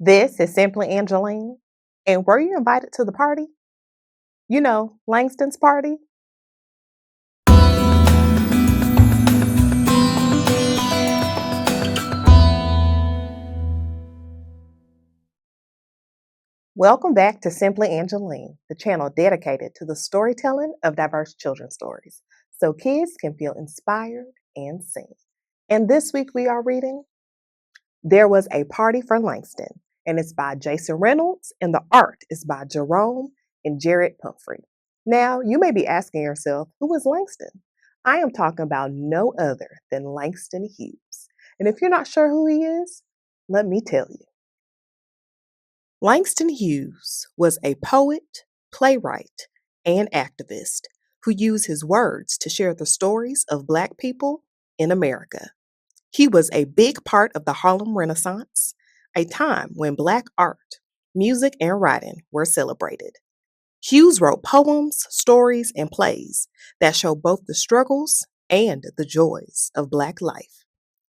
This is Simply Angeline. And were you invited to the party? You know, Langston's party? Welcome back to Simply Angeline, the channel dedicated to the storytelling of diverse children's stories so kids can feel inspired and seen. And this week we are reading There Was a Party for Langston, and it's by Jason Reynolds, and the art is by Jerome and Jared Pumphrey. Now, you may be asking yourself, who is Langston? I am talking about no other than Langston Hughes. And if you're not sure who he is, let me tell you. Langston Hughes was a poet, playwright, and activist who used his words to share the stories of Black people in America. He was a big part of the Harlem Renaissance, a time when Black art, music, and writing were celebrated. Hughes wrote poems, stories, and plays that show both the struggles and the joys of Black life.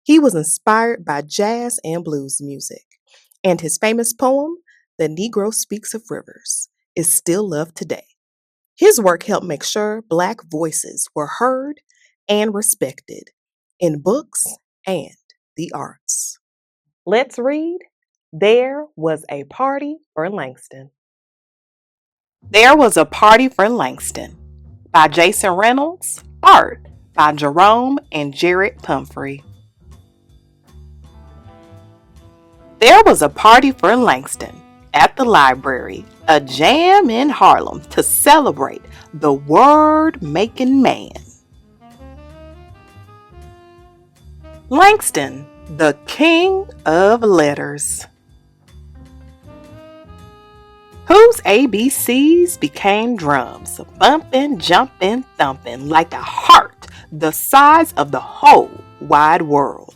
He was inspired by jazz and blues music, and his famous poem, The Negro Speaks of Rivers, is still loved today. His work helped make sure Black voices were heard and respected in books and the arts. Let's read There Was a Party for Langston. There Was a Party for Langston by Jason Reynolds, art by Jerome and Jared Pumphrey. There was a party for Langston at the library, a jam in Harlem to celebrate the word-making man. Langston, the king of letters, whose ABCs became drums, bumping, jumping, thumping like a heart the size of the whole wide world.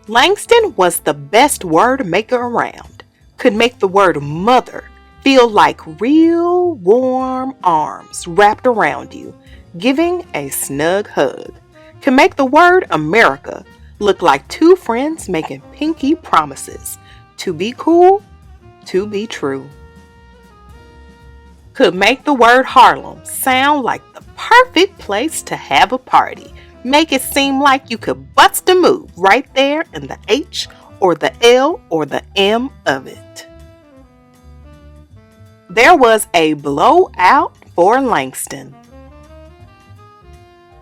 Langston was the best word maker around, could make the word mother feel like real warm arms wrapped around you, giving a snug hug, could make the word America look like two friends making pinky promises to be cool, to be true. Could make the word Harlem sound like the perfect place to have a party. Make it seem like you could bust a move right there in the H or the L or the M of it. There was a blowout for Langston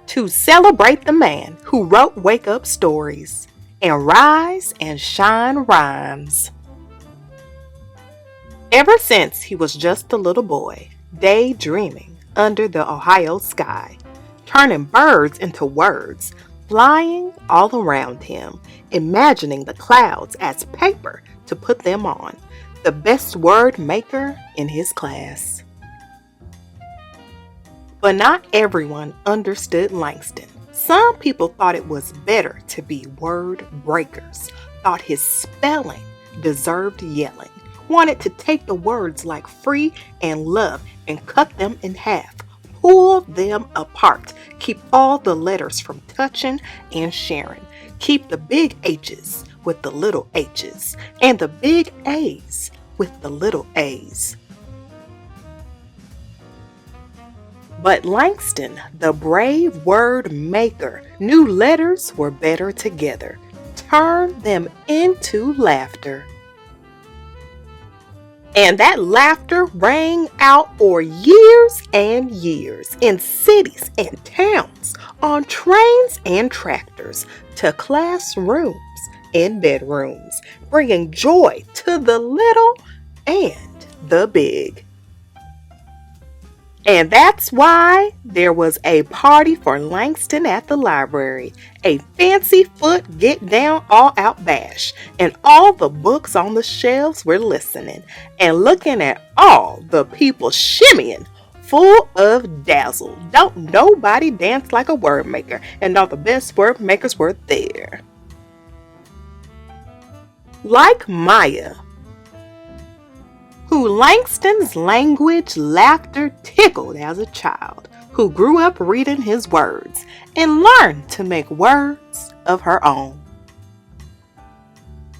to celebrate the man who wrote wake-up stories and rise and shine rhymes. Ever since he was just a little boy, daydreaming under the Ohio sky, turning birds into words, flying all around him, imagining the clouds as paper to put them on, the best word maker in his class. But not everyone understood Langston. Some people thought it was better to be word breakers, thought his spelling deserved yelling, wanted to take the words like free and love and cut them in half, pull them apart, keep all the letters from touching and sharing, keep the big H's with the little h's, and the big A's with the little a's. But Langston, the brave word maker, knew letters were better together, turned them into laughter. And that laughter rang out for years and years in cities and towns, on trains and tractors, to classrooms and bedrooms, bringing joy to the little and the big. And that's why there was a party for Langston at the library, a fancy foot get down all out bash, and all the books on the shelves were listening and looking at all the people shimmying, full of dazzle. Don't nobody dance like a word maker, and all the best word makers were there. Like Maya, who Langston's language laughter tickled as a child, who grew up reading his words and learned to make words of her own.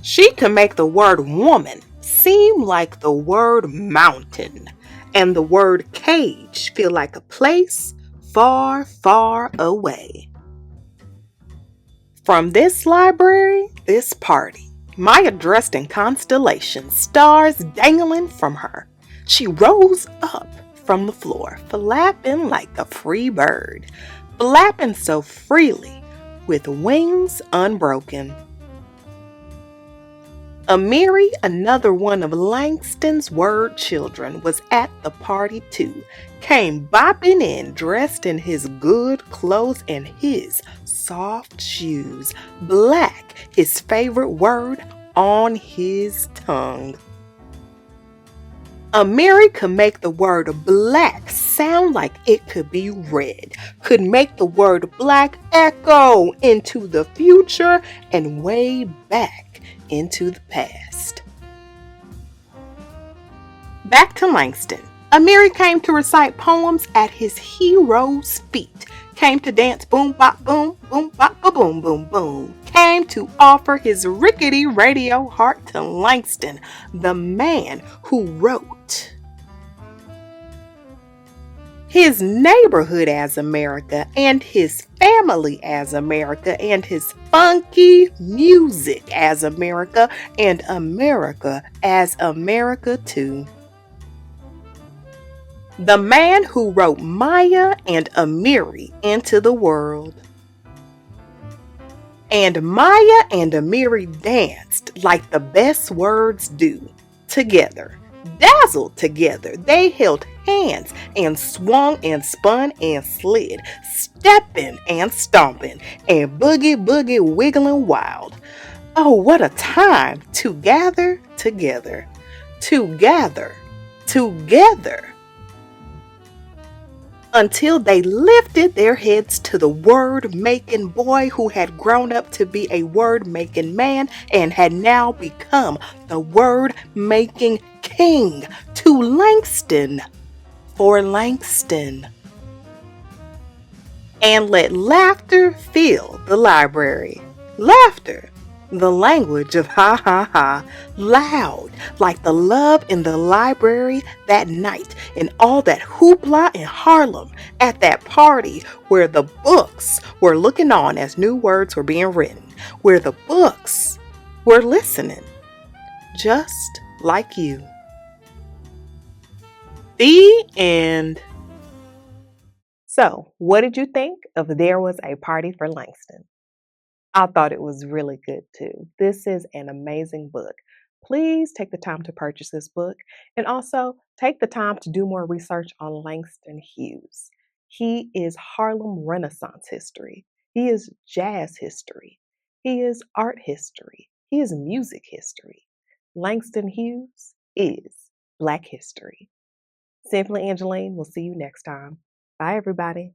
She can make the word woman seem like the word mountain, and the word cage feel like a place far, far away. From this library, this party, Maya dressed in constellations, stars dangling from her. She rose up from the floor, flapping like a free bird, flapping so freely, with wings unbroken. Amiri, another one of Langston's word children, was at the party too. Came bopping in, dressed in his good clothes and his soft shoes. Black, his favorite word, on his tongue. Amiri could make the word black sound like it could be red, could make the word black echo into the future and way back into the past. Back to Langston. Amiri came to recite poems at his hero's feet. Came to dance boom bop boom, boom bop ba boom boom boom. Came to offer his rickety radio heart to Langston, the man who wrote his neighborhood as America, and his family as America, and his funky music as America, and America as America too. The man who wrote Maya and Amiri into the world. And Maya and Amiri danced like the best words do, together. Dazzled together, they held hands and swung and spun and slid, stepping and stomping and boogie boogie wiggling wild. Oh, what a time to gather together, together, together. Until they lifted their heads to the word-making boy who had grown up to be a word-making man and had now become the word-making king, to Langston, for Langston. And let laughter fill the library. Laughter, the language of ha ha ha, loud like the love in the library that night and all that hoopla in Harlem at that party where the books were looking on as new words were being written, where the books were listening, just like you. The end. So, what did you think of There Was a Party for Langston? I thought it was really good too. This is an amazing book. Please take the time to purchase this book and also take the time to do more research on Langston Hughes. He is Harlem Renaissance history. He is jazz history. He is art history. He is music history. Langston Hughes is Black history. Simply Angeline, we'll see you next time. Bye, everybody.